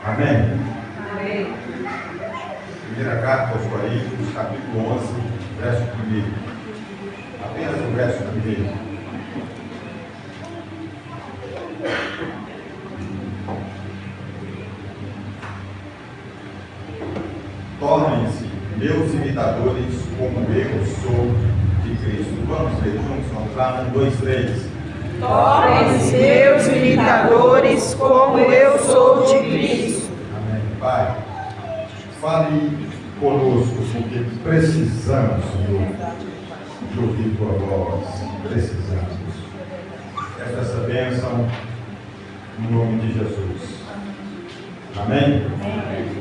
Amém? Amém. Primeira carta aos Coríntios, capítulo 11, verso 1. Apenas o verso 1. Tornem-se meus imitadores como eu sou de Cristo. Vamos ler juntos? Vamos lá, 1, 2, 3. Tornem-se meus imitadores como eu sou de Cristo. Amém. Pai, fale conosco, porque precisamos, Senhor, de ouvir tua voz. Precisamos. Essa bênção no nome de Jesus. Amém?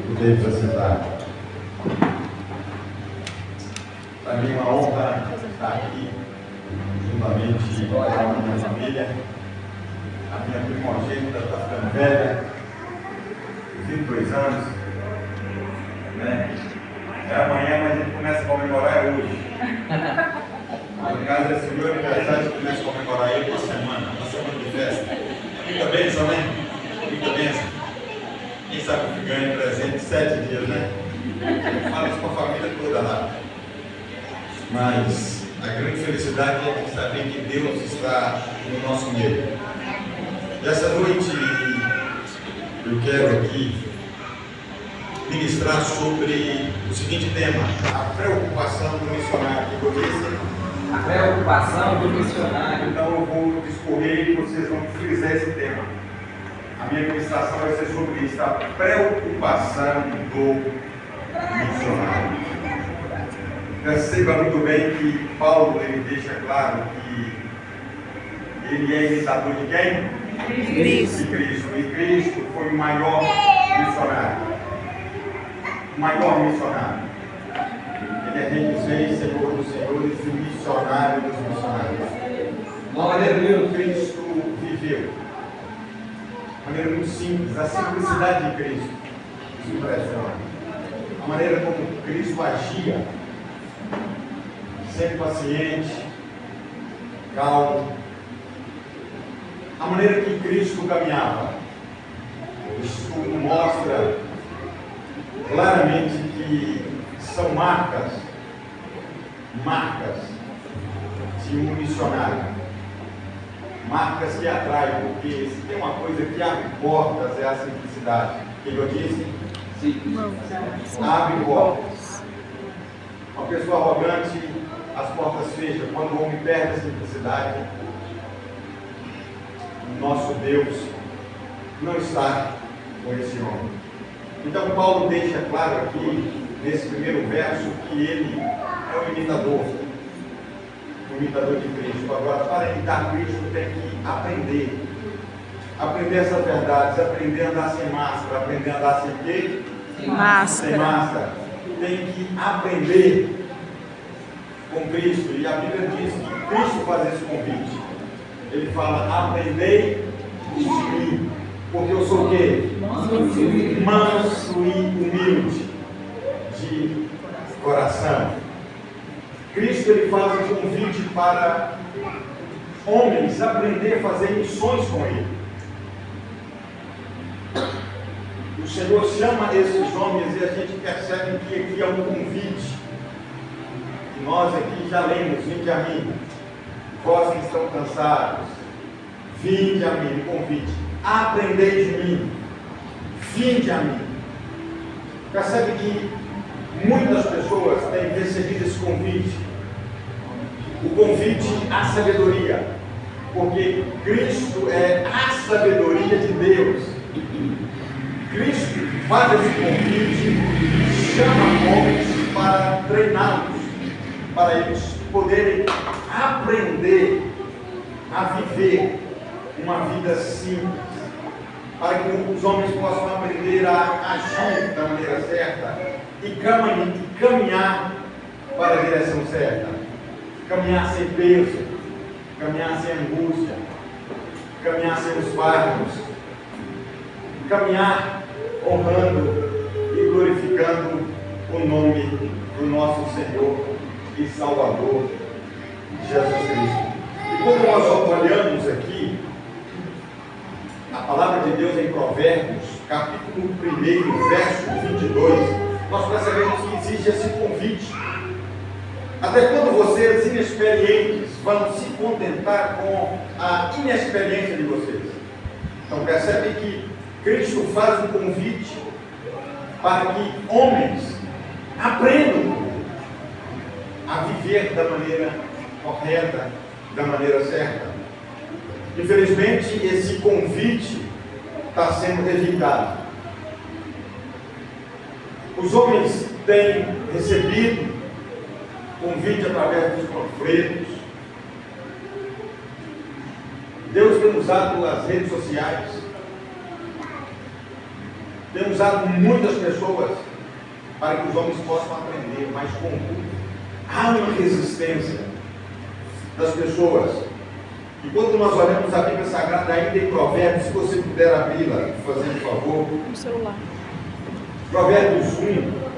Podemos assentar. Para mim é uma honra estar aqui, juntamente com a minha família. A minha primogênita está ficando velha, 22 anos. Né? É amanhã, mas a gente começa a comemorar hoje. No caso, esse meu aniversário, a gente começa a comemorar ele uma semana de festa. Muita bênção, né? Muita bênção. Quem sabe que ganha presente 7 dias, né? Eu falo isso com a família toda lá. Mas a grande felicidade é saber que Deus está no nosso meio. E essa noite eu quero aqui ministrar sobre o seguinte tema: a preocupação do missionário. Eu disse? A preocupação do missionário. Então eu vou discorrer e vocês vão frisar esse tema. A minha ministração vai ser sobre isso, a preocupação do missionário. Perceba muito bem que Paulo ele deixa claro que ele é imitador de quem? Cristo. De Cristo. E Cristo foi o maior missionário. O maior missionário. Ele é Rei dos Reis, Senhor dos Senhores e o missionário dos missionários. A maneira como Cristo viveu, a maneira muito simples, a simplicidade de Cristo nos impressiona. A maneira como Cristo agia, sempre paciente, calmo. A maneira que Cristo caminhava. Isso mostra claramente que são marcas de um missionário. Marcas que atraem, porque se tem uma coisa que abre portas é a simplicidade. O que eu disse? Sim. Abre portas. Uma pessoa arrogante, as portas fecham. Quando o homem perde a simplicidade, o nosso Deus não está com esse homem. Então Paulo deixa claro aqui, nesse primeiro verso, que ele é um imitador de Cristo. Agora, para imitar Cristo, tem que aprender essas verdades, aprender a andar sem máscara, aprender a andar sem quê? Máscara. Sem máscara. Tem que aprender com Cristo. E a Bíblia diz que Cristo faz esse convite. Ele fala: aprendei de mim, porque eu sou o quê? Manso e humilde de coração. Cristo ele faz um convite para homens aprender a fazer missões com ele. O Senhor chama esses homens e a gente percebe que aqui é um convite. E nós aqui já lemos: vinde a mim, vós que estão cansados, vinde a mim, convite. Aprendei de mim, vinde a mim. Percebe que muitas pessoas têm recebido esse convite, o convite à sabedoria, porque Cristo é a sabedoria de Deus. Cristo faz esse convite, chama homens para treiná-los, para eles poderem aprender a viver uma vida simples, para que os homens possam aprender a agir da maneira certa e caminhar para a direção certa, caminhar sem peso, caminhar sem angústia, caminhar sem os fardos, caminhar honrando e glorificando o nome do nosso Senhor e Salvador, Jesus Cristo. E quando nós olhamos aqui, a palavra de Deus em Provérbios, capítulo 1, verso 22, nós percebemos que existe esse convite. Até quando vocês inexperientes vão se contentar com a inexperiência de vocês? Então percebe que Cristo faz um convite para que homens aprendam a viver da maneira correta, da maneira certa. Infelizmente, esse convite está sendo rejeitado. Os homens têm recebido convite através dos panfletos. Deus tem usado as redes sociais, tem usado muitas pessoas para que os homens possam aprender, mas contudo, há uma resistência das pessoas. E quando nós olhamos a Bíblia Sagrada ainda em Provérbios, se você puder abri-la, fazendo favor. No celular. Provérbios 1.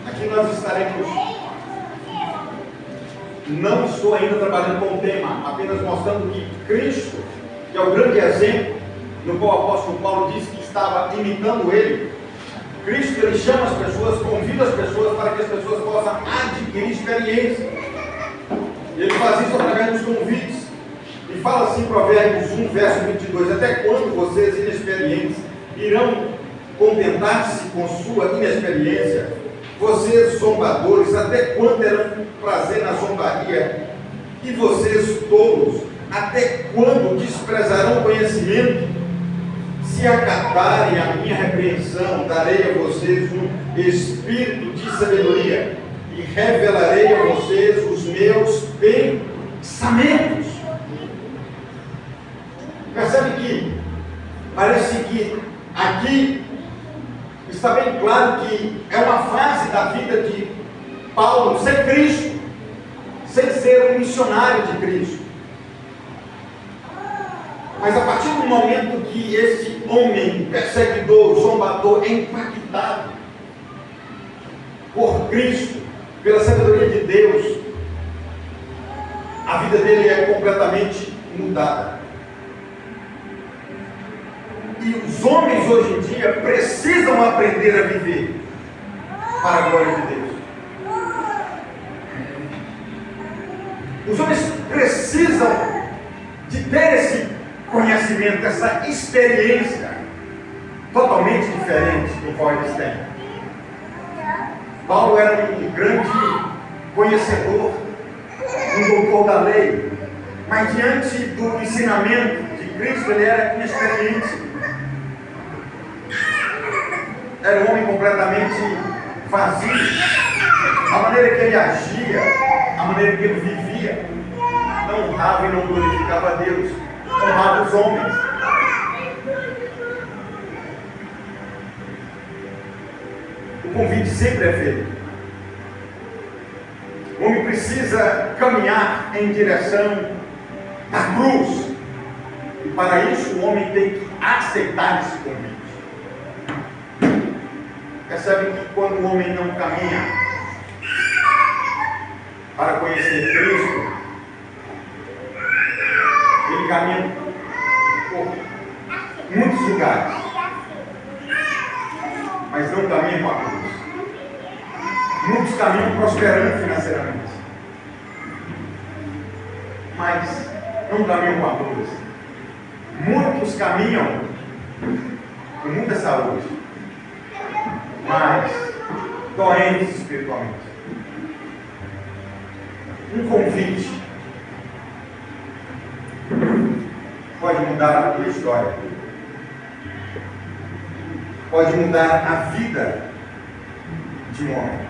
Aqui nós estaremos. Não estou ainda trabalhando com o tema, apenas mostrando que Cristo, que é o grande exemplo, no qual o apóstolo Paulo disse que estava imitando ele. Cristo, ele chama as pessoas, convida as pessoas para que as pessoas possam adquirir experiência. Ele faz isso através dos convites. E fala assim, Provérbios 1, verso 22, até quando vocês inexperientes irão contentar-se com sua inexperiência? Vocês zombadores, até quando terão prazer na zombaria? E vocês tolos, até quando desprezarão o conhecimento? Se acatarem a minha repreensão, darei a vocês um espírito de sabedoria e revelarei a vocês os meus pensamentos. Percebe que parece que aqui está bem claro que é uma fase da vida de Paulo sem Cristo, sem ser um missionário de Cristo. Mas a partir do momento que esse homem perseguidor, zombador, é impactado por Cristo, pela sabedoria de Deus, a vida dele é completamente mudada. E os homens hoje em dia precisam aprender a viver para a glória de Deus. Os homens precisam de ter esse conhecimento, essa experiência totalmente diferente do qual eles têm. Paulo era um grande conhecedor, um doutor da lei, mas diante do ensinamento de Cristo ele era inexperiente. Era um homem completamente vazio. A maneira que ele agia, a maneira que ele vivia, não honrava e não glorificava a Deus, honrava os homens. O convite sempre é feito. O homem precisa caminhar em direção da cruz. E para isso o homem tem que aceitar esse convite. Percebe que quando o homem não caminha para conhecer Cristo, ele caminha por muitos lugares, mas não caminha com a cruz. Muitos caminham prosperando financeiramente, mas não caminham com a cruz. Muitos caminham com muita saúde, mas doentes espiritualmente. Um convite pode mudar a tua história, pode mudar a vida de um homem.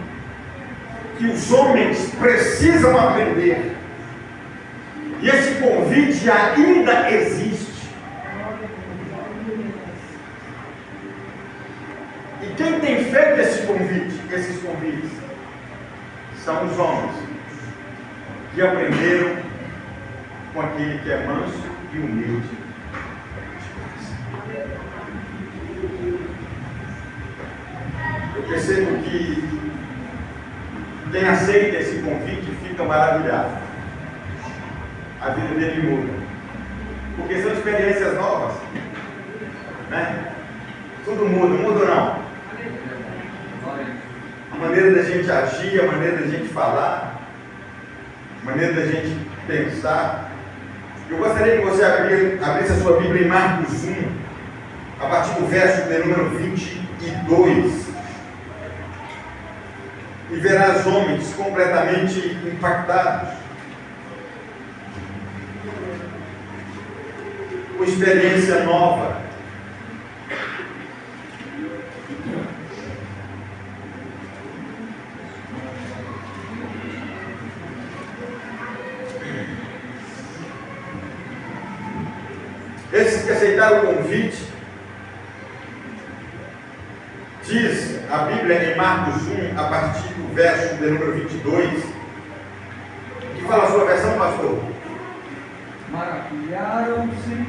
Que os homens precisam aprender, e esse convite ainda existe. quem tem feito esses convites? São os homens que aprenderam com aquele que é manso e humilde. Eu percebo que quem aceita esse convite fica maravilhado. A vida dele muda. Porque são experiências novas. Né? Tudo muda ou não? A maneira da gente agir, a maneira da gente falar, a maneira da gente pensar. Eu gostaria que você abrisse a sua Bíblia em Marcos 1, a partir do verso de número 22. E verás homens completamente impactados, com experiência nova. Esses que aceitaram o convite, diz a Bíblia em Marcos 1, a partir do verso de número 22, que fala a sua versão, pastor? Maravilharam-se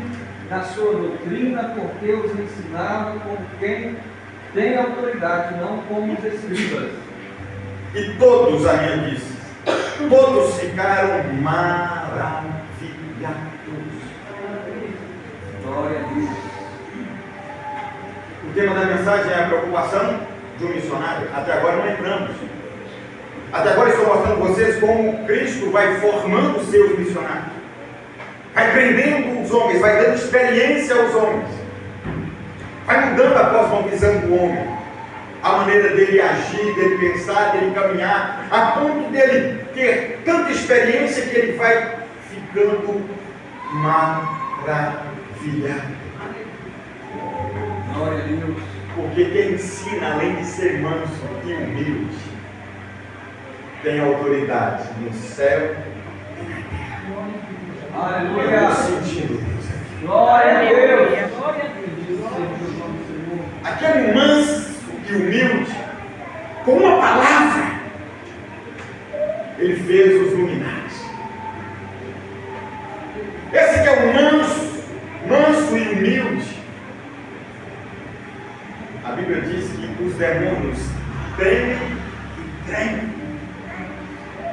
na sua doutrina, porque os ensinava como quem tem autoridade, não como os escribas. E todos, a minha disse, todos ficaram maravilhados. Glória a Deus. O tema da mensagem é a preocupação de um missionário. Até agora não entramos. Até agora estou mostrando a vocês como Cristo vai formando os seus missionários. Vai prendendo os homens, vai dando experiência aos homens. Vai mudando a cosmovisão do homem. A maneira dele agir, dele pensar, dele caminhar, a ponto dele ter tanta experiência que ele vai ficando maravilhado. Glória a Deus. Porque quem ensina, além de ser manso e humilde, tem autoridade no céu e na terra. Aleluia. Eu estou sentindo Deus aqui. Glória a Deus. Aquele manso e humilde, com uma palavra, ele fez os luminares. Esse que é o manso e humilde. A Bíblia diz que os demônios tremem e tremem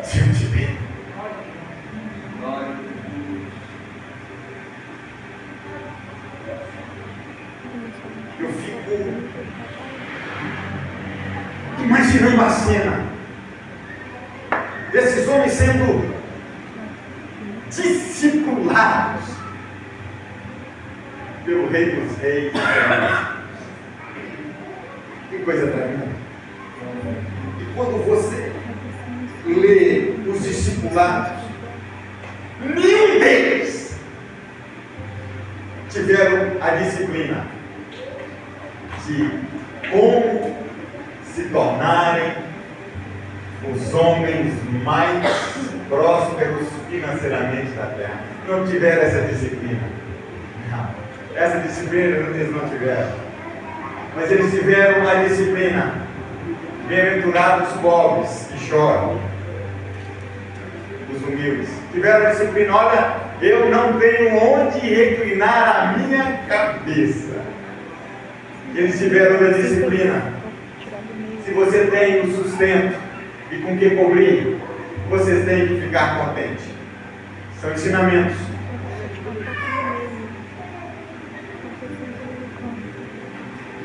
se eu te ver. Glória a Deus. Eu fico imaginando a cena desses homens sendo discipulados pelo Rei dos Reis. Que coisa tremenda. E quando você lê os discipulados, nenhum deles tiveram a disciplina de como se tornarem os homens mais prósperos financeiramente da terra. Não tiveram essa disciplina. Não. Essa disciplina eles não tiveram. Mas eles tiveram a disciplina. Bem-aventurados os pobres que choram, os humildes. Tiveram a disciplina. Olha, eu não tenho onde reclinar a minha cabeça. Eles tiveram a disciplina. Se você tem o sustento e com que cobrir, vocês têm que ficar contentes. São ensinamentos.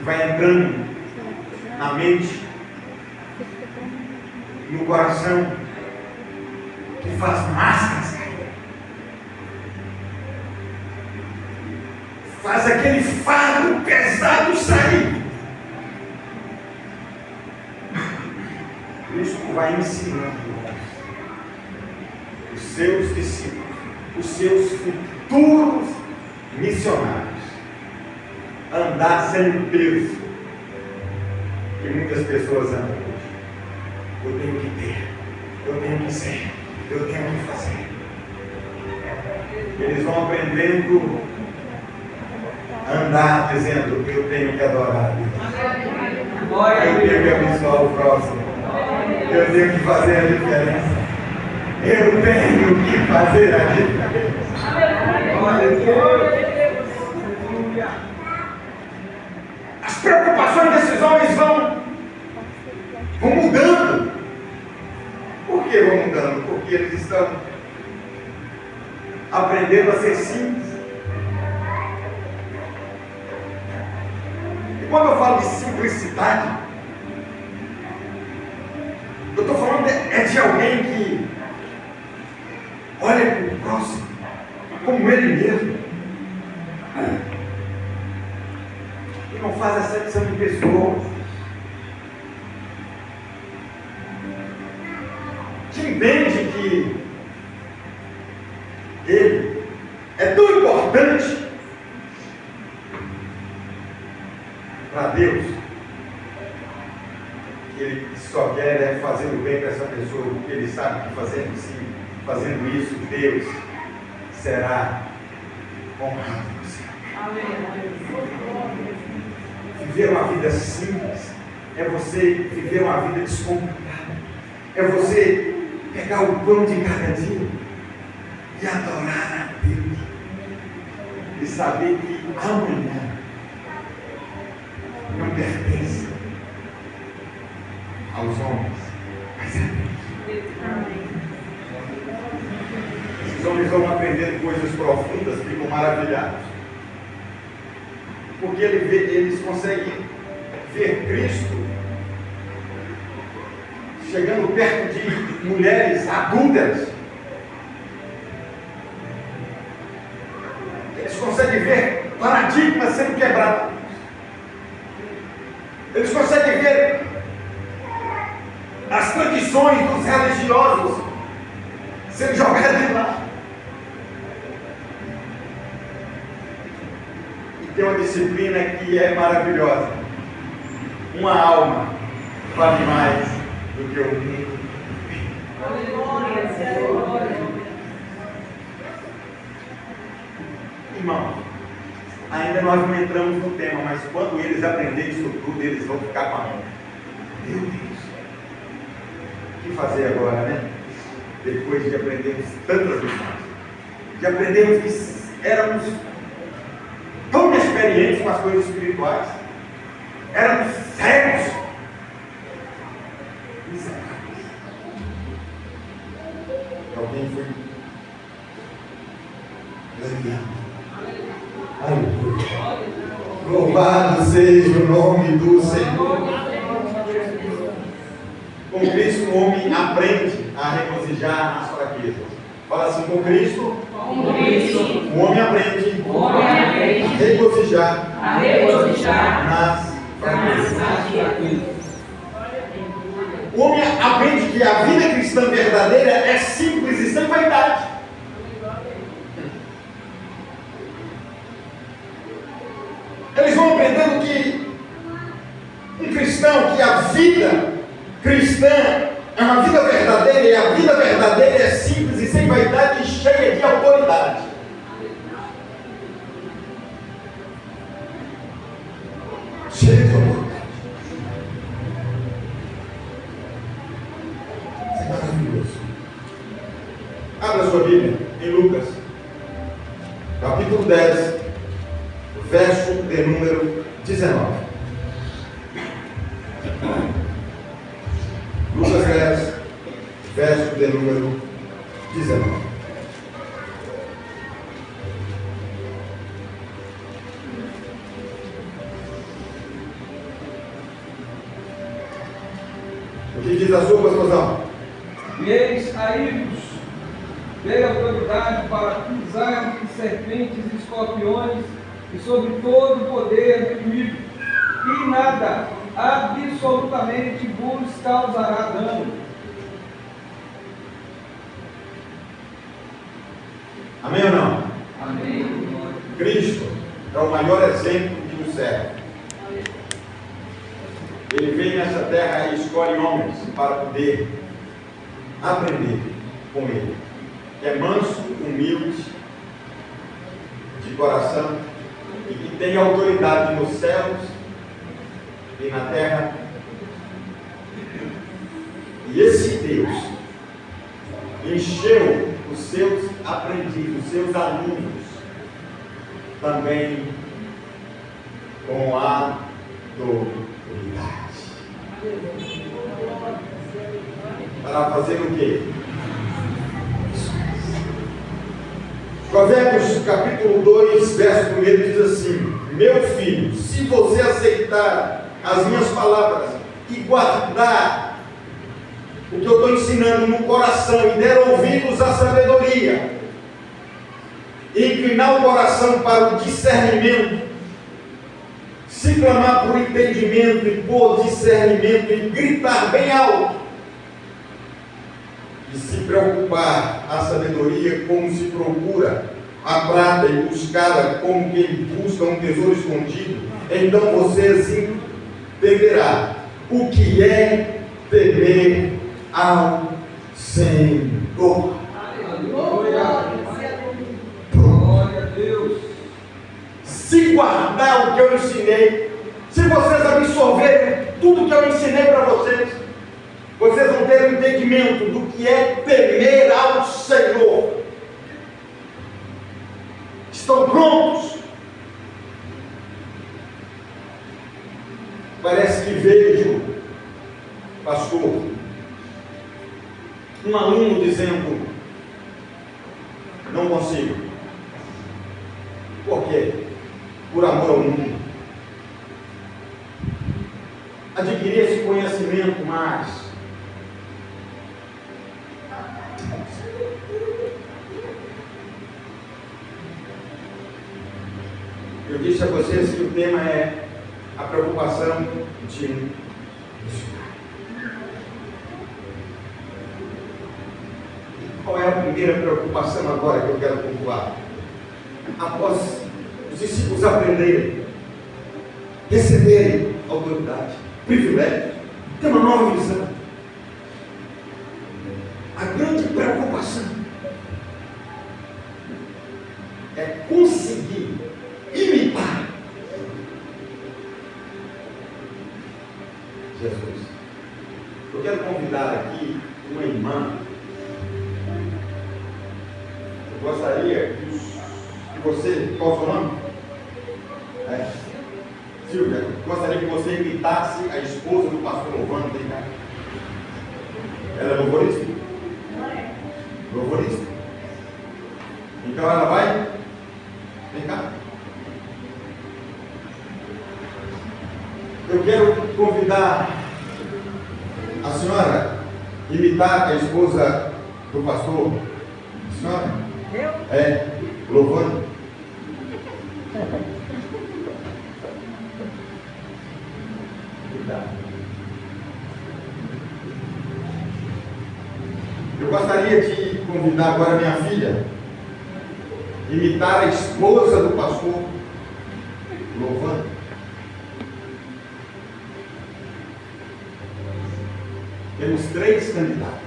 Vai entrando na mente, no coração, que faz máscaras cair. Faz aquele fardo pesado sair. Cristo vai ensinando os seus discípulos, os seus futuros missionários, a andar sem o peso que muitas pessoas andam hoje. Eu tenho que ter, eu tenho que ser, eu tenho que fazer. Eles vão aprendendo a andar dizendo: eu tenho que adorar a Deus. Eu tenho que abençoar o próximo. Eu tenho que fazer a diferença. Eu tenho que fazer a diferença. As preocupações desses homens vão mudando. Por que vão mudando? Porque eles estão aprendendo a ser simples. E quando eu falo de simplicidade, eu estou falando de alguém que olha para o próximo como ele mesmo e não faz acepção de pessoas, que entende que ele é tão importante para Deus que ele só quer fazer o bem para essa pessoa, porque ele sabe que fazendo isso, Deus será honrado no céu. Viver uma vida simples é você viver uma vida descomplicada, é você pegar o pão de cada dia e adorar a Deus e saber que amanhã não pertence aos homens, mas a Deus. Esses homens vão aprender coisas profundas, ficam maravilhados, porque eles conseguem ver Cristo chegando perto de mulheres adúlteras. Eles conseguem ver paradigmas sendo quebrados. Eles conseguem ver as tradições dos religiosos sendo jogadas de lado. E tem uma disciplina que é maravilhosa. Uma alma vale mais do que o mundo. Irmão, ainda nós não entramos no tema, mas quando eles aprenderem isso tudo, eles vão ficar com a mão. Meu Deus, o que fazer agora, né? Depois de aprendermos tantas lições, de aprendermos que éramos tão inexperientes com as coisas espirituais, éramos cegos, miseráveis. Alguém foi ganhando. Aleluia. Louvado seja o nome do Senhor. Com Cristo o homem aprende a regozijar nas fraquezas. Fala assim, com Cristo o homem aprende a regozijar nas fraquezas. O homem aprende que a vida cristã verdadeira é simples e sem vaidade. Eles vão aprendendo que um cristão, que a vida cristã é uma vida verdadeira, e a vida verdadeira é simples e sem vaidade e cheia de autoridade. Cheia de autoridade. Isso é maravilhoso. Abra sua Bíblia em Lucas, capítulo 10. Verso de número 19. Lucas 10, verso de número 19. O que diz a sua, pastorzão? E eis aí-vos, dei autoridade para pisar em serpentes e escorpiões e sobre todo o poder do inimigo, e nada, absolutamente, vos causará dano. Amém ou não? Amém. Cristo é o maior exemplo de um servo. Ele vem nessa terra e escolhe homens para poder aprender com ele. É manso, humilde, de coração, e que tem autoridade nos céus e na terra. E esse Deus encheu os seus aprendizes, os seus alunos, também com a autoridade. Para fazer o quê? Provérbios capítulo 2, verso 1 diz assim: meu filho, se você aceitar as minhas palavras e guardar o que eu estou ensinando no coração e der ouvidos à sabedoria, e inclinar o coração para o discernimento, se clamar por entendimento e por discernimento e gritar bem alto, e se preocupar a sabedoria como se procura a prata e buscá-la como quem busca um tesouro escondido, então vocês entenderá o que é temer ao Senhor. Glória a Deus. Se guardar o que eu ensinei, se vocês absorverem tudo que eu ensinei para vocês, vocês vão ter um entendimento do que é temer ao Senhor. Estão prontos? Parece que vejo, pastor, um aluno dizendo: não consigo. Por quê? Por amor ao mundo. Adquirir esse conhecimento mais. Eu disse a vocês que o tema é a preocupação de missionário. Qual é a primeira preocupação agora que eu quero pontuar? Após os discípulos aprenderem, receberem autoridade, privilégio, ter uma nova visão. A grande preocupação é conseguir imitar Jesus. Eu quero convidar aqui uma irmã. Eu gostaria que você, qual é o seu nome? Silvia, gostaria que você imitasse a esposa do pastor Lovano, tem cá? Ela é louvorista? Louvorista. Então ela vai? Vem cá. Eu quero convidar a senhora a imitar a esposa do pastor. A senhora? Eu? É, louvando. Eu gostaria de convidar agora minha filha a imitar a esposa do pastor, louvando. Temos 3 candidatas.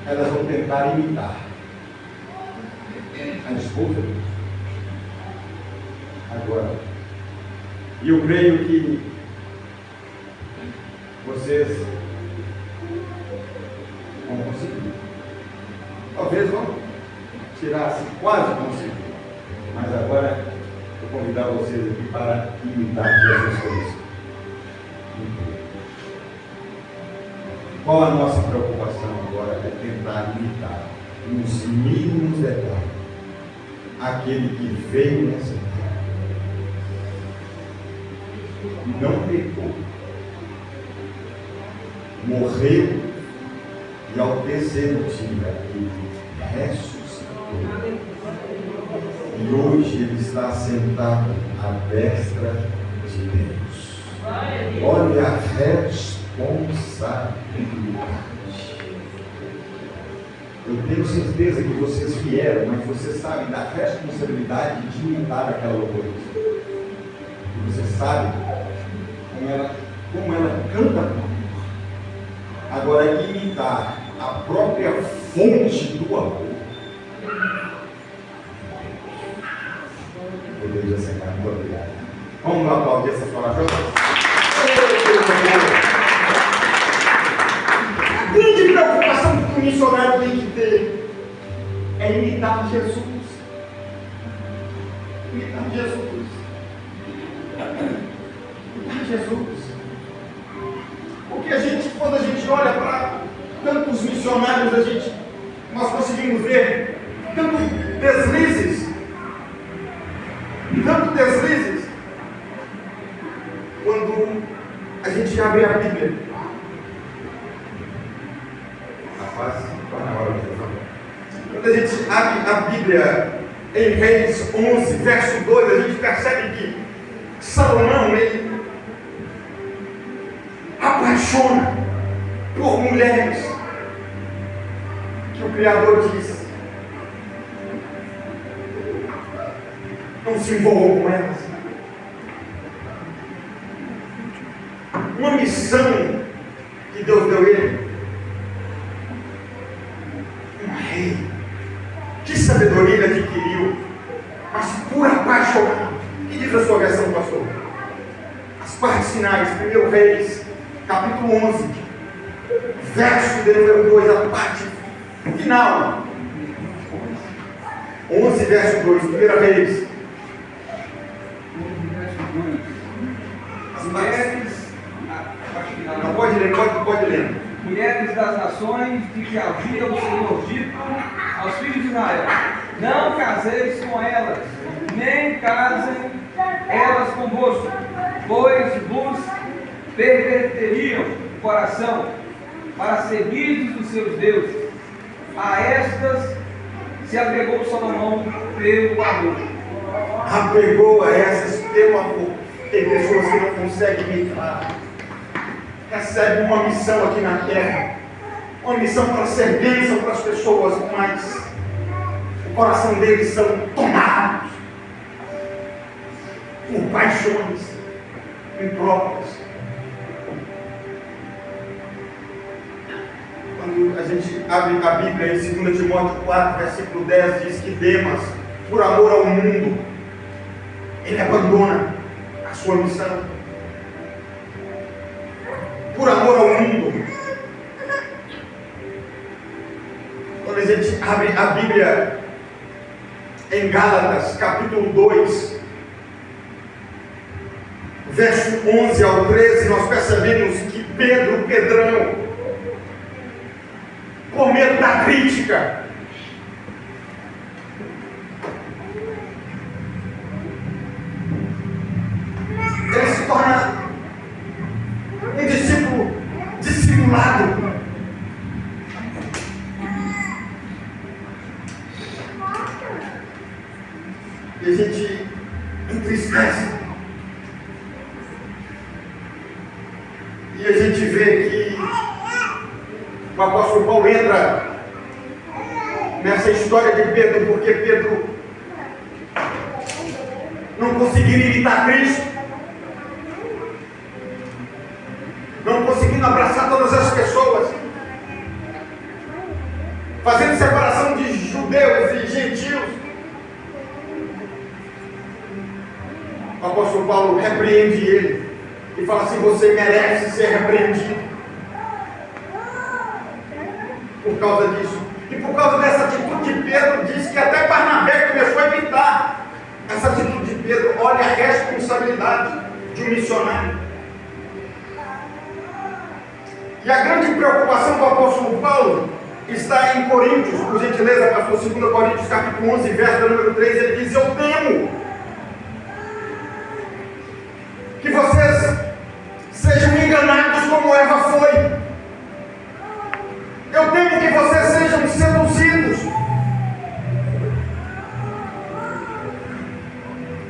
Elas vão tentar imitar a esposa agora. E eu creio que vocês vão conseguir. Talvez vão tirar quase conseguir. Mas agora eu vou convidar vocês aqui para imitar Jesus Cristo. Qual a nossa preocupação agora? É tentar imitar, nos mínimos detalhes, aquele que veio nessa terra, não pecou, morreu e ao terceiro dia ele ressuscitou. E hoje ele está sentado à destra de Deus. Olha a responsabilidade. Eu tenho certeza que vocês vieram, mas vocês sabem da responsabilidade de imitar aquela louvorista. Vocês sabem como ela canta com amor. Agora, imitar a própria fonte do amor. Meu Deus, essa cara, muito obrigado. Vamos lá aplaudir essas corajosas? A grande preocupação que o missionário tem que ter é imitar Jesus. Imitar Jesus. Imitar Jesus. Porque quando a gente olha para tantos missionários, nós conseguimos ver tantos deslizes, quando a gente abre a Bíblia. Quando a gente abre a Bíblia em Reis 11, verso 2, a gente percebe que Salomão, ele apaixona por mulheres que o Criador diz: não se envolvam com elas. Uma missão que Deus deu a ele. Um rei. Que sabedoria ele adquiriu, mas por apaixonado. O que diz a sua versão, pastor? As partes finais, 1 Reis, capítulo 11, verso de número 2, a parte final. 11, verso 2, 1 Reis. Pode ler. Mulheres das nações de que havia o Senhor dito aos filhos de Israel: não caseis com elas, nem casem elas convosco, pois vos perverteriam o coração para seguirdes os seus deuses. A estas se apegou Salomão pelo amor. Apegou a essas pelo amor. Tem pessoas que não conseguem imitar. Recebe uma missão aqui na terra, uma missão para ser bênção para as pessoas, mas o coração deles são tomados por paixões impróprias. Quando a gente abre a Bíblia em 2 Timóteo 4, versículo 10, diz que Demas, por amor ao mundo, ele abandona a sua missão. Por amor ao mundo. Quando a gente abre a Bíblia em Gálatas, capítulo 2, verso 11 ao 13, nós percebemos que Pedrão, por medo da crítica, ele se torna um discípulo dissimulado. E a gente entristece. E a gente vê que o apóstolo Paulo entra nessa história de Pedro, porque Pedro não conseguiria imitar Cristo, não conseguindo abraçar todas as pessoas, fazendo separação de judeus e gentios. O apóstolo Paulo repreende ele e fala assim: você merece ser repreendido por causa disso. E por causa dessa atitude de Pedro, diz que até Barnabé começou a imitar essa atitude de Pedro. Olha a responsabilidade de um missionário. E a grande preocupação do apóstolo Paulo está em Coríntios, por gentileza, pastor, 2 Coríntios, capítulo 11, verso número 3, ele diz: eu temo que vocês sejam enganados como Eva foi. Eu temo que vocês sejam seduzidos.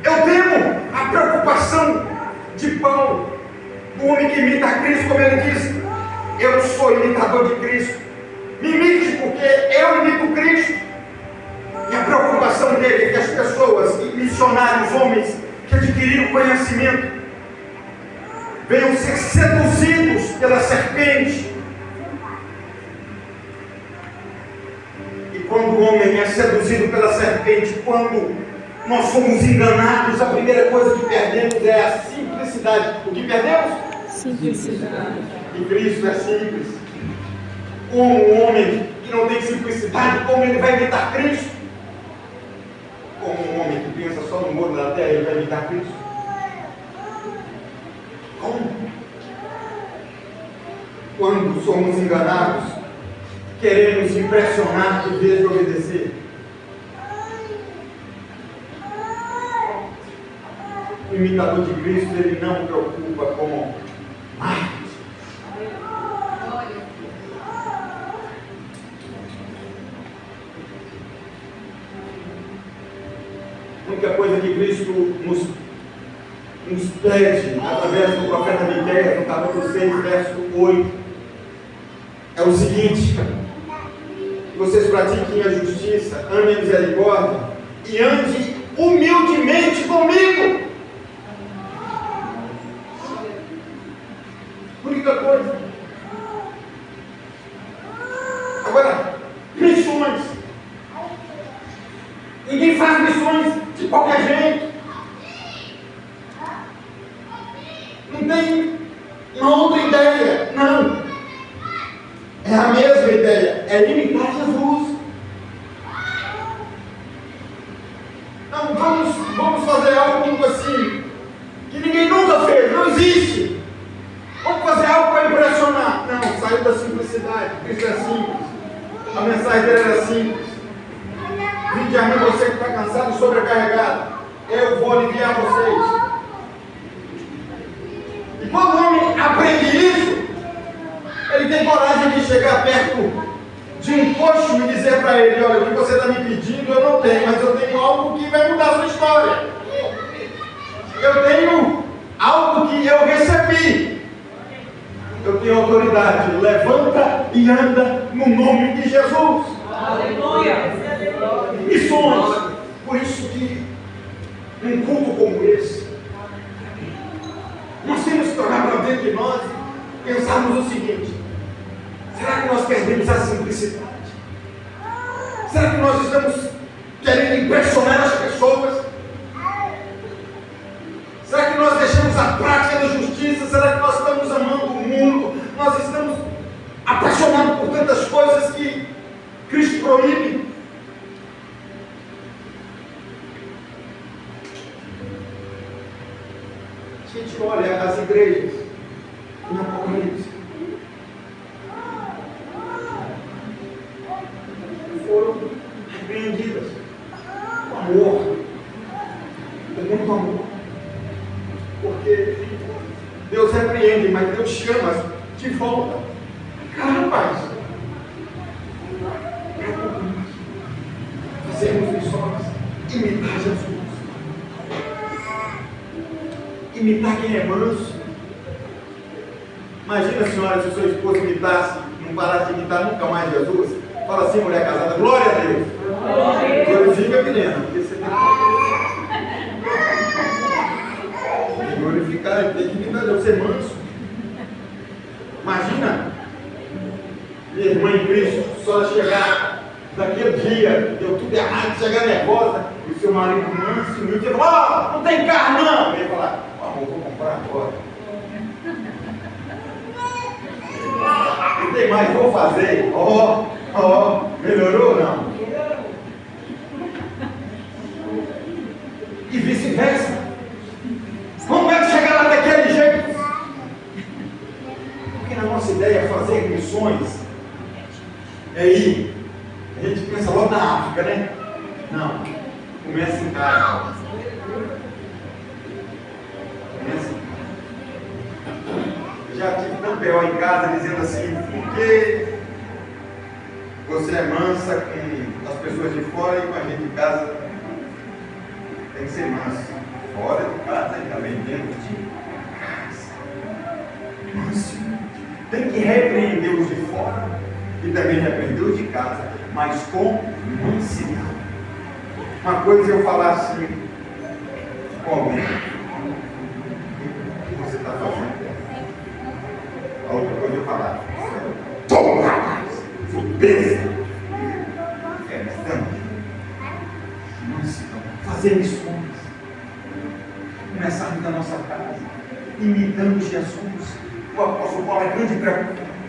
Eu temo a preocupação de Paulo, o homem que imita Cristo, como ele diz: eu sou imitador de Cristo. Me imite, porque eu imito Cristo. E a preocupação dele é que as pessoas, missionários, homens que adquiriram conhecimento, venham ser seduzidos pela serpente. E quando o homem é seduzido pela serpente, quando nós somos enganados, a primeira coisa que perdemos é a simplicidade. O que perdemos? Simplicidade. E Cristo é simples. Como um homem que não tem simplicidade, como ele vai imitar Cristo? Como um homem que pensa só no muro da terra, ele vai imitar Cristo? Como? Quando somos enganados, queremos impressionar em vez de obedecer. O imitador de Cristo, ele não preocupa com marketing. A única coisa que Cristo nos pede, através do profeta Miqueias, no capítulo 6, verso 8, é o seguinte: que vocês pratiquem a justiça, amem a misericórdia e ande humildemente comigo. Única coisa. Agora, missões. Ninguém faz missões de qualquer jeito. Não tem uma outra ideia. Não. É a mesma ideia. É imitar Jesus. Não, vamos fazer algo assim que ninguém nunca fez. Não existe. Vamos fazer algo para impressionar. Não, saiu da simplicidade. Cristo é simples. A mensagem dele era simples. Vinde a mim, você que está cansado e sobrecarregado. Eu vou aliviar vocês. E quando o homem aprende isso, ele tem coragem de chegar perto de um coxo e dizer para ele: olha, o que você está me pedindo eu não tenho, mas eu tenho algo que vai mudar a sua história. Eu tenho algo que eu recebi. Eu tenho autoridade. Levanta e anda no nome de Jesus. Aleluia. Missões. Por isso que um culto como esse, nós temos que olhar para dentro de nós e pensarmos o seguinte: será que nós perdemos a simplicidade? Será que nós estamos querendo impressionar as pessoas? Será que nós deixamos a prática da justiça? Será que nós estamos amando o mundo? Nós estamos apaixonados por tantas coisas que Cristo proíbe? A gente olha as igrejas em Apocalipse, foram repreendidas com amor, com muito amor, porque Deus repreende, mas Deus chama de volta. Rapaz, fazemos missões, imitar Jesus. Imitar quem é manso. Imagina, senhora, se sua esposa imitasse, não parasse de imitar nunca mais Jesus. Fala assim, mulher casada: glória a Deus. Glorifica a menina, porque você tem que glorificar, tem que imitar Deus, ser manso. Imagina, minha irmã em Cristo, só ela chegar daquele dia, deu tudo errado, chegar nervosa, e o seu marido manso e humilde, você fala: não tem carro não. Ele ia falar: vou comprar agora. Não tem mais, vou fazer. Melhorou ou não? E vice-versa. Como é que chegar lá daquele jeito? Porque na nossa ideia é fazer missões. É ir. A gente pensa logo na África, né? Não. Começa em casa. Já tive tanto B.O. em casa dizendo assim: porque você é mansa com as pessoas de fora e com a gente de casa tem que ser manso. Fora de casa e também dentro de casa. Manso. Tem que repreender os de fora e também repreender os de casa, mas com mansidão. Uma coisa é eu falar assim com alguém: o que você está fazendo? A outra coisa eu falar: toma, rapaz, surpresa. Estamos fazer missões. começarmos da nossa casa, imitando Jesus. O apóstolo Paulo é grande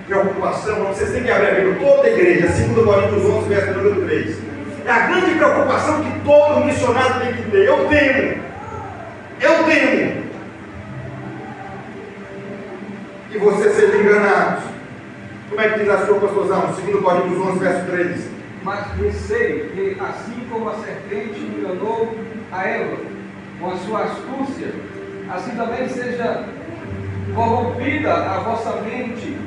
preocupação, vocês têm que abrir a Bíblia, toda a igreja, 2 Coríntios 11, verso número 3. É a grande preocupação que todo missionário tem que ter. Eu temo que vocês sejam enganados. Como é que diz a sua pastorzão? 2 Coríntios 11, verso 3. Mas receio que, assim como a serpente enganou a Eva com a sua astúcia, assim também seja corrompida a vossa mente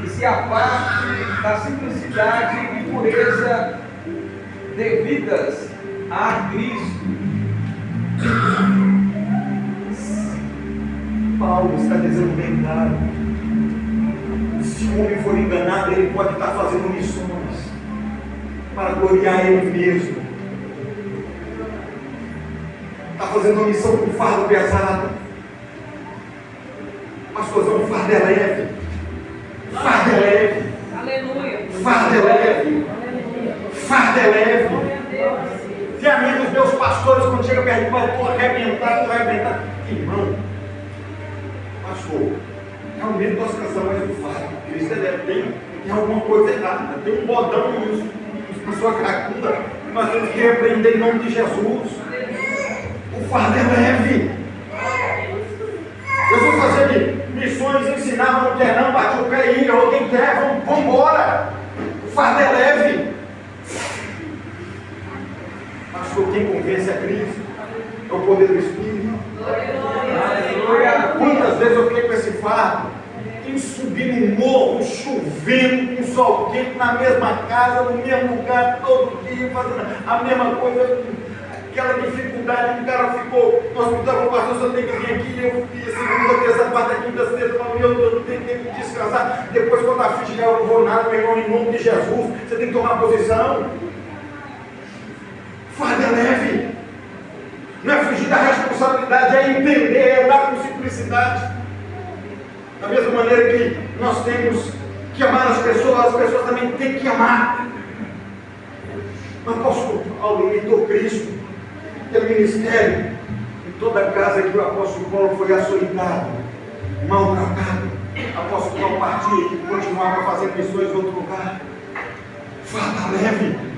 e se aparte da simplicidade e pureza devidas a Cristo. Paulo está dizendo bem claro: se o homem for enganado, ele pode estar fazendo missões para gloriar ele mesmo. Está fazendo uma missão com fardo pesado. Pastorzão, fardo é leve. Fardo é leve. Aleluia. Fardo é leve. Fardo é leve. Tem amigos meus pastores, quando chega perto de mim, estou arrebentado. Irmão, pastor, realmente nós cansamos mais do fardo. Cristo tem alguma coisa errada. Tem um bodão na sua cacunda. Nós temos que repreender em nome de Jesus. O fardo é leve. Eu vou fazer missões, ensinar, não quer não, bate o pé aí, ou quem quer, vamos embora. O fardo é leve. Pastor, quem convence é Cristo, é o poder do Espírito. Quantas vezes eu fiquei com esse fardo, em subir no morro, chovendo, com sol quente, na mesma casa, no mesmo lugar, todo dia, fazendo a mesma coisa, aquela dificuldade, o cara ficou no hospital, o pastor, você tem que vir aqui, eu fui segunda, terça, quarta, quinta, sexta, meu Deus, não tem tempo de descansar, depois quando a ficha chegar, eu não vou nada, meu irmão, em nome de Jesus, você tem que tomar posição. Fardo é leve, não é fugir da responsabilidade, é entender, é andar com simplicidade. Da mesma maneira que nós temos que amar as pessoas também têm que amar. O apóstolo Paulo imitou Cristo pelo ministério. Em toda a casa que o apóstolo Paulo foi açoitado, maltratado, o apóstolo Paulo partia e continuava fazendo missões em outro lugar. Fardo leve.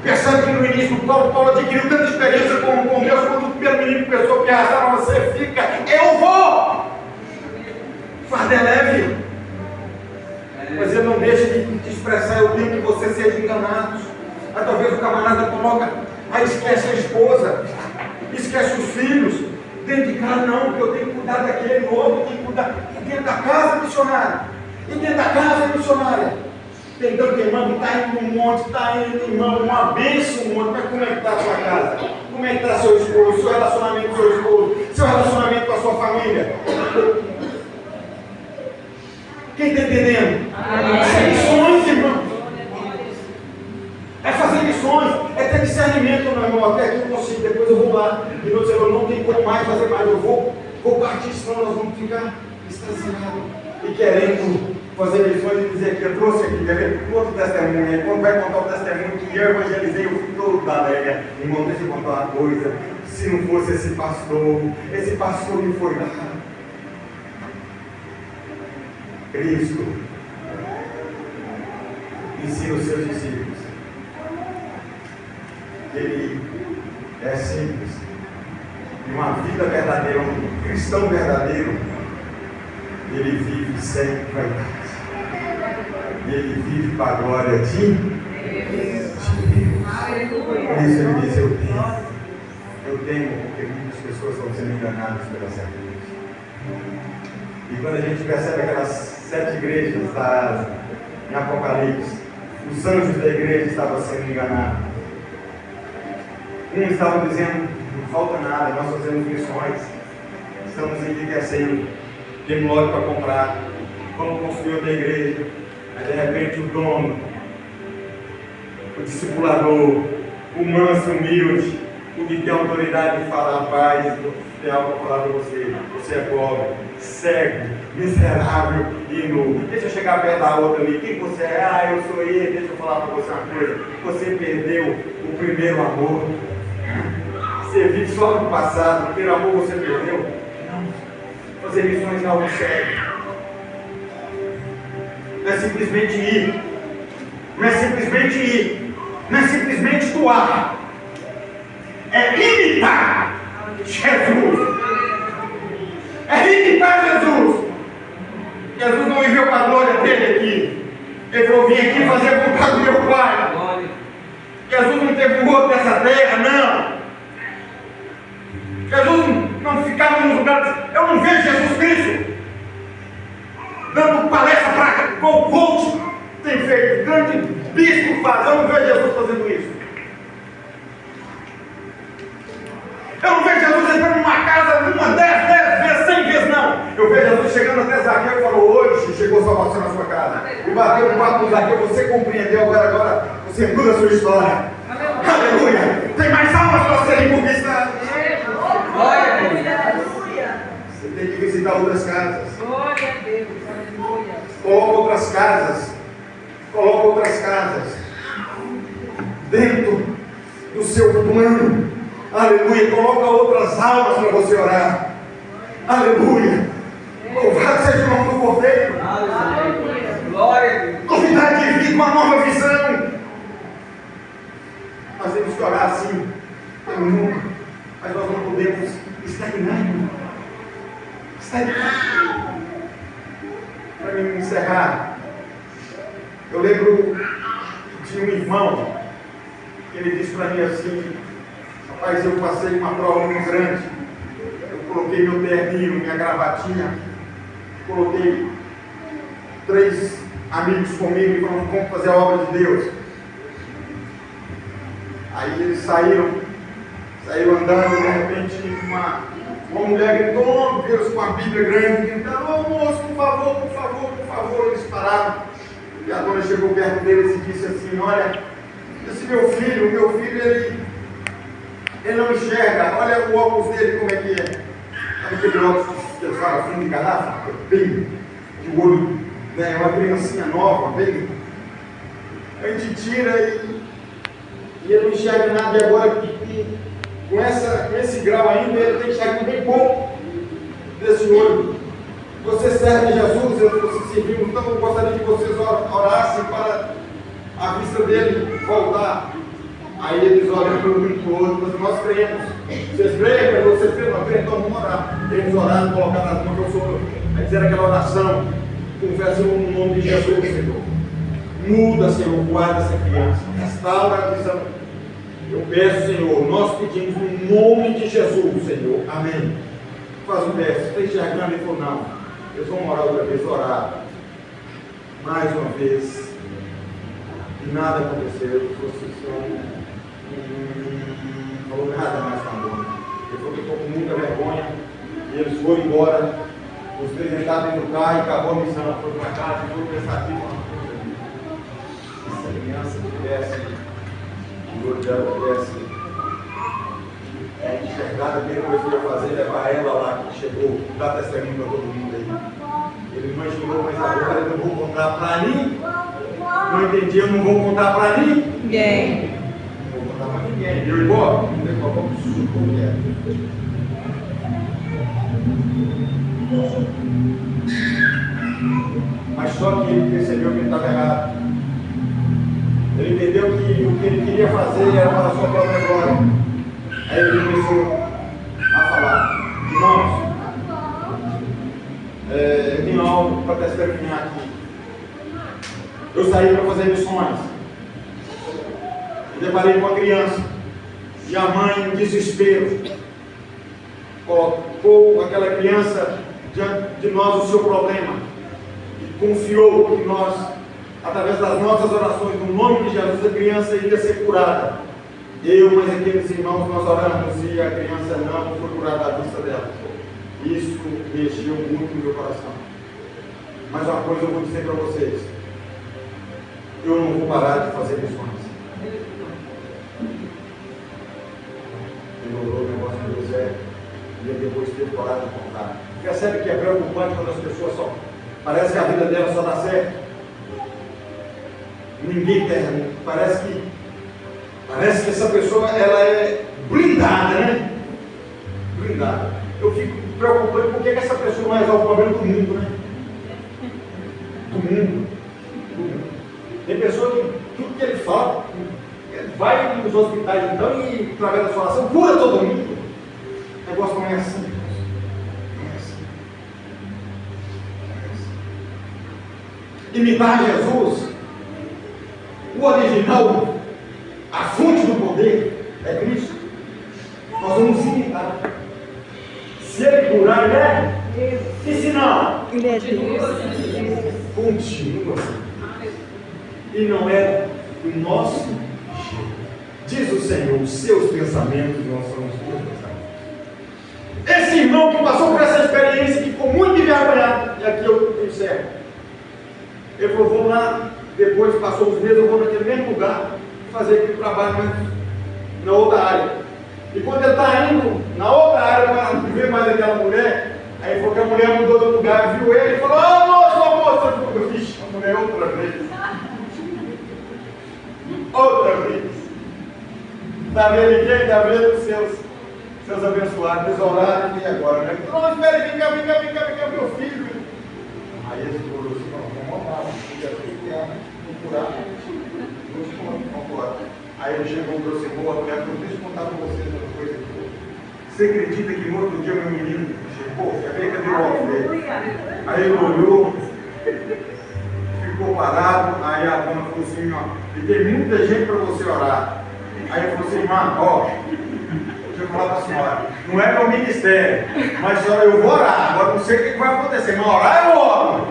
Percebe que no início Paulo adquiriu tanta experiência com Deus, quando o primeiro menino pensou que arrasaram, você fica, eu vou! Fardo é leve. Mas ele não deixa de expressar, eu tenho que vocês sejam enganados. Aí talvez o camarada coloca, esquece a esposa, esquece os filhos, dentro de casa não, porque eu tenho que cuidar daquele, outro tem que cuidar. E dentro da casa missionária, tem tanta irmã que está indo um monte, está indo, irmão, uma bênção, um monte. Mas como é que está a sua casa? Como é que está seu esposo, seu relacionamento com o seu esposo, seu relacionamento com a sua família? Quem está entendendo? É missões, irmão. É fazer missões, é ter discernimento, meu irmão. Até aqui eu consigo, depois eu vou lá. E no Senhor não tem como mais fazer mais. Eu vou partir, senão nós vamos ficar extasiados e querendo fazer missões e dizer que eu trouxe aqui, quer ver? Outro testemunho aí. Quando vai contar o testemunho que eu evangelizei, eu fui todo da alegre. Irmão, deixa eu contar uma coisa. Se não fosse esse pastor me foi dado. Cristo ensina os seus discípulos. Ele é simples. E uma vida verdadeira, um cristão verdadeiro, ele vive sem vaidade. Ele vive para a glória de Deus. Por isso ele diz, eu tenho, porque muitas pessoas estão sendo enganadas pela serpente. E quando a gente percebe aquelas 7 igrejas da Ásia, em Apocalipse, os anjos da igreja estavam sendo enganados. Uns estavam dizendo, não falta nada, nós fazemos missões, estamos enriquecendo, temos lote para comprar, vamos construir outra igreja. Aí de repente o dono, o discipulador, o manso humilde, o que tem autoridade de falar, paz, tem algo para falar para você. Você é pobre, cego, miserável e nu. Deixa eu chegar perto da outra ali. Quem você é? Eu sou ele. Deixa eu falar para você uma coisa. Você perdeu o primeiro amor. Você vive só no passado, ter amor você perdeu. Não. Fazer missões é algo sério. Não é simplesmente ir. Não é simplesmente ir. Não é simplesmente doar. É imitar Jesus. É imitar Jesus. Jesus não viveu para a glória dele aqui. Ele falou: vim aqui fazer a vontade do meu Pai. Jesus não teve um outro dessa terra, não. Jesus não ficava nos lugares. Eu não vejo Jesus Cristo dando palestra para o coach tem feito, grande bispo faz. Eu não vejo Jesus fazendo isso. Eu não vejo Jesus entrando numa casa uma 10 vezes, 100 vezes, não. Eu vejo Jesus chegando até Zaqueu e falou: hoje chegou salvação na sua casa. E bateu no papo do Zaqueu. Você compreendeu, agora você muda a sua história. Aleluia! Tem mais almas para serem conquistadas. Glória a Deus. Você tem que visitar outras casas. Glória a Deus. Aleluia. Coloca outras casas. Coloca outras casas dentro do seu plano. Aleluia. Coloca outras almas para você orar. Aleluia. Louvado seja o nome do Cordeiro. Aleluia. Glória a Deus. Novidade de vida, uma nova visão. Nós temos que orar assim pelo mundo, mas nós não podemos estagnar. Para me encerrar, eu lembro de um irmão que ele disse para mim assim: rapaz, eu passei uma prova muito grande. Eu coloquei meu terninho, minha gravatinha, coloquei 3 amigos comigo e falaram: vamos fazer a obra de Deus. Aí eles saíram andando, de repente uma mulher gritou, Deus, com a Bíblia grande, gritando: ô moço, por favor, eles pararam. E a dona chegou perto deles e disse assim: olha, esse meu filho, ele não enxerga, olha o óculos dele como é que é. Sabe aquele óculos que eles falam fundo de garrafa? Bem, de olho, né? Uma criancinha nova, bem. A gente tira e ele não enxerga nada, e agora com esse grau ainda, ele tem que enxergar bem pouco desse olho. Você serve a Jesus, você serviu, então eu gostaria que vocês orassem para a vista dele voltar. Aí eles olham para um para o outro, mas nós cremos. Vocês creem? Vocês creem? Nós cremos, então vamos orar. Eles oraram, colocaram as mãos, eu sou. Aí fizeram aquela oração, confessam no nome de Jesus, Senhor. Muda, Senhor, guarda essa criança, restaura a visão. Eu peço, Senhor, nós pedimos no nome de Jesus, Senhor. Amém. Faz um teste. Está enxergando? Ele falou: não. Eles vão orar outra vez, orar. Mais uma vez. E nada aconteceu. Vocês não falou nada mais com a dona. Ele falou que ficou com muita vergonha. E eles foram embora. Os 3 entraram dentro do carro e acabou a missão. Foi para casa e foi pensativo. Se essa criança tivesse, o olho dela tivesse enxergada, a primeira coisa que eu ia fazer é levar ela lá que chegou, dar testemunho para todo mundo aí. Ele imaginou, mas agora eu não vou contar para ninguém. Não entendi, eu não vou contar para ninguém. Não vou contar para ninguém. Eu igual? Eu vou como é. Mas só que ele percebeu que ele estava errado. Ele entendeu que o que ele queria fazer era para a sua própria glória. Aí ele começou a falar: irmãos, eu tenho algo para testemunhar aqui. Eu saí para fazer missões. Eu deparei com uma criança. E a mãe, em desespero, colocou aquela criança diante de nós o seu problema. E confiou que nós, através das nossas orações, no nome de Jesus, a criança iria ser curada. Eu, mas aqueles irmãos, nós oramos e a criança não foi curada à vista dela. Isso mexeu muito no meu coração. Mas uma coisa eu vou dizer para vocês: eu não vou parar de fazer missões. Ele orou o negócio do José e ele depois teve coragem de contar. Percebe que é preocupante quando as pessoas só. Parece que a vida dela só dá certo. Ninguém termina. Parece que essa pessoa ela é blindada, né? Blindada. Eu fico preocupado porque que essa pessoa não resolve o problema do mundo, né? Do mundo. Tem pessoa que tudo que ele fala, ele vai nos hospitais então e através da sua oração cura todo mundo. O negócio não é assim. Não é assim. Imitar Jesus, o original, a fonte do poder é Cristo. Nós vamos imitar. Se ele curar, ele é? E se não? Ele é Deus. Continua assim. E não é o nosso jeito. Diz o Senhor, os seus pensamentos não são os meus pensamentos. Esse irmão que passou por essa experiência, que ficou muito envergonhado, e aqui eu encerro. Ele falou, vou lá, depois passou uns meses, eu vou naquele mesmo lugar, fazer aquele trabalho, mas na outra área. E quando ele está indo na outra área, para não ver mais aquela mulher, aí ele falou que a mulher mudou de lugar, viu ele e falou, moço, ele falou, vixe, a mulher outra vez. Outra vez. Está vendo quem? Está vendo os seus abençoados, eles oraram e agora, né? Não, espera, vem cá, meu filho. Aí ele falou assim, vamos lá, vamos curar. Vamos curar. Aí ele chegou e falou assim, boa mulher, deixa eu contar para vocês uma coisa aqui. Você acredita que no outro dia meu menino chegou? Cadê o óculos dele? Aí ele olhou, ficou parado, aí a dona falou assim, ó, e tem muita gente para você orar. Aí ele falou assim, irmã, ó, deixa eu falar para a senhora, não é meu ministério, mas senhora, eu vou orar, agora não sei o que vai acontecer, mas orar eu oro.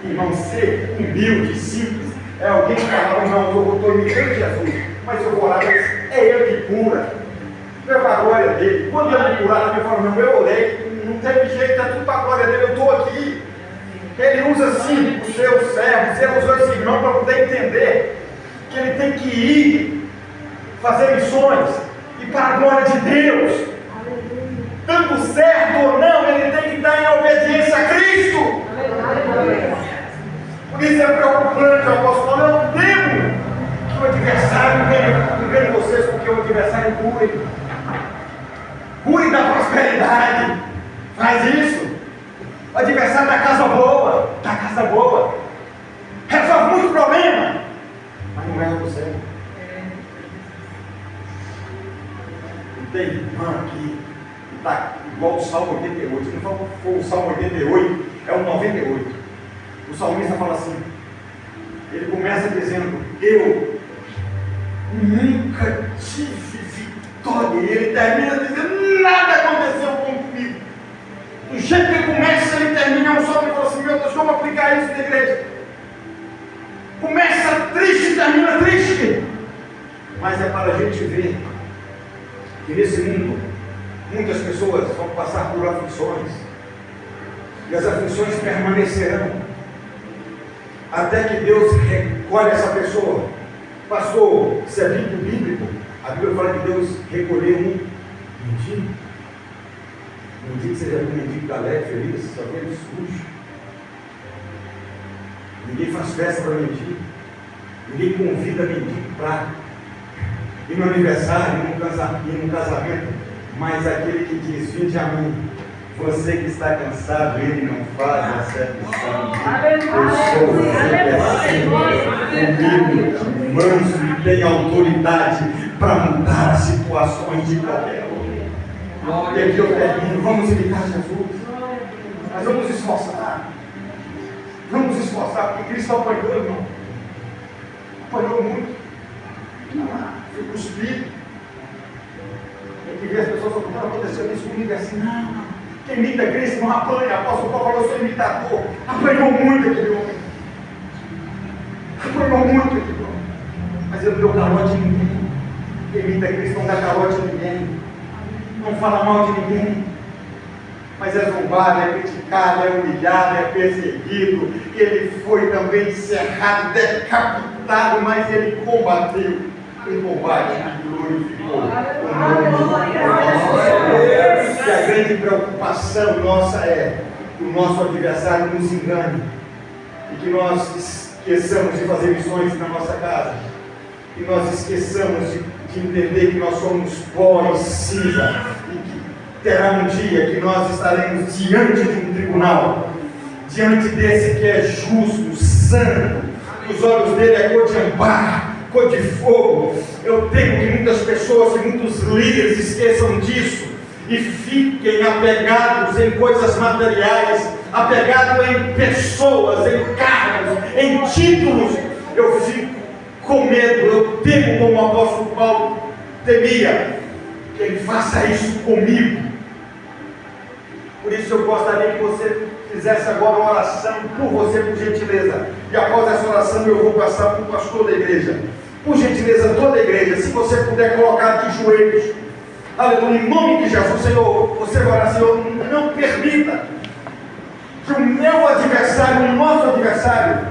Irmão, ser humilde, simples, é alguém que fala, não, eu estou imitando Jesus, mas eu vou orar, é ele que cura, não é para a glória dele. Quando ele me curar, ele fala, não, eu orei, não teve jeito, está tudo para a glória dele, eu estou aqui. Ele usa assim os seus servos, ele usou esse irmão para poder entender que ele tem que ir fazer missões e para a glória de Deus. Dando certo ou não, ele tem que estar em obediência a Cristo. Por isso é preocupante, o apóstolo Paulo, eu temo que o adversário engane vocês, porque o adversário cure da prosperidade. Faz isso. O adversário da casa boa, resolve muito problema, mas não é você. E tem irmã aqui que está igual o Salmo 88. Se não for o Salmo 88, é o 98. O salmista fala assim, ele começa dizendo, eu nunca tive vitória, e ele termina dizendo, nada aconteceu comigo. Do jeito que ele começa, ele termina um salmo e fala assim, meu Deus, como aplicar isso na igreja? Começa triste e termina triste. Mas é para a gente ver que nesse mundo, muitas pessoas vão passar por aflições. E as aflições permanecerão. Até que Deus recolhe essa pessoa. Pastor, se é bíblico, a Bíblia fala que Deus recolheu um mendigo. Um dia que você já viu um mendigo alegre, feliz, só vê ele sujo. Ninguém faz festa para mendigo. Ninguém convida mendigo para ir no aniversário, ir no casamento. Mas aquele que diz, vinde a mim, você que está cansado, ele não faz acepção. Eu sou humilde, manso e tenho autoridade para mudar as situações de qualquer um. E aqui eu termino, vamos imitar Jesus. Mas vamos esforçar. Vamos esforçar, porque Cristo apanhou, irmão. Apanhou muito. Foi cuspido. Tem que ver as pessoas falando, está acontecendo isso comigo assim. Não. Quem imita Cristo não apanha. Apóstolo Paulo falou, eu sou imitador. Apanhou muito aquele homem. Apanhou muito aquele homem. Mas ele não deu calote a ninguém. Quem imita Cristo não dá calote a ninguém. Não fala mal de ninguém, mas é zombado, é criticado, é humilhado, é perseguido. Ele foi também cerrado, decapitado, mas ele combateu um combate que glorificou o nome de Deus. E a grande preocupação nossa é que o nosso adversário nos engane e que nós esqueçamos de fazer missões na nossa casa, que nós esqueçamos de de entender que nós somos pó e cinza, e que terá um dia que nós estaremos diante de um tribunal, diante desse que é justo, santo, os olhos dele é cor de ambar, cor de fogo. Eu temo que muitas pessoas e muitos líderes esqueçam disso e fiquem apegados em coisas materiais, apegados em pessoas, em cargos, em títulos. Eu fico com medo, eu temo, como o apóstolo Paulo temia, que ele faça isso comigo. Por isso eu gostaria que você fizesse agora uma oração por você, por gentileza. E após essa oração eu vou passar para o pastor da igreja. Por gentileza, toda a igreja, se você puder colocar de joelhos, aleluia, em nome de Jesus, Senhor, você vai orar, Senhor, não permita que o meu adversário, o nosso adversário,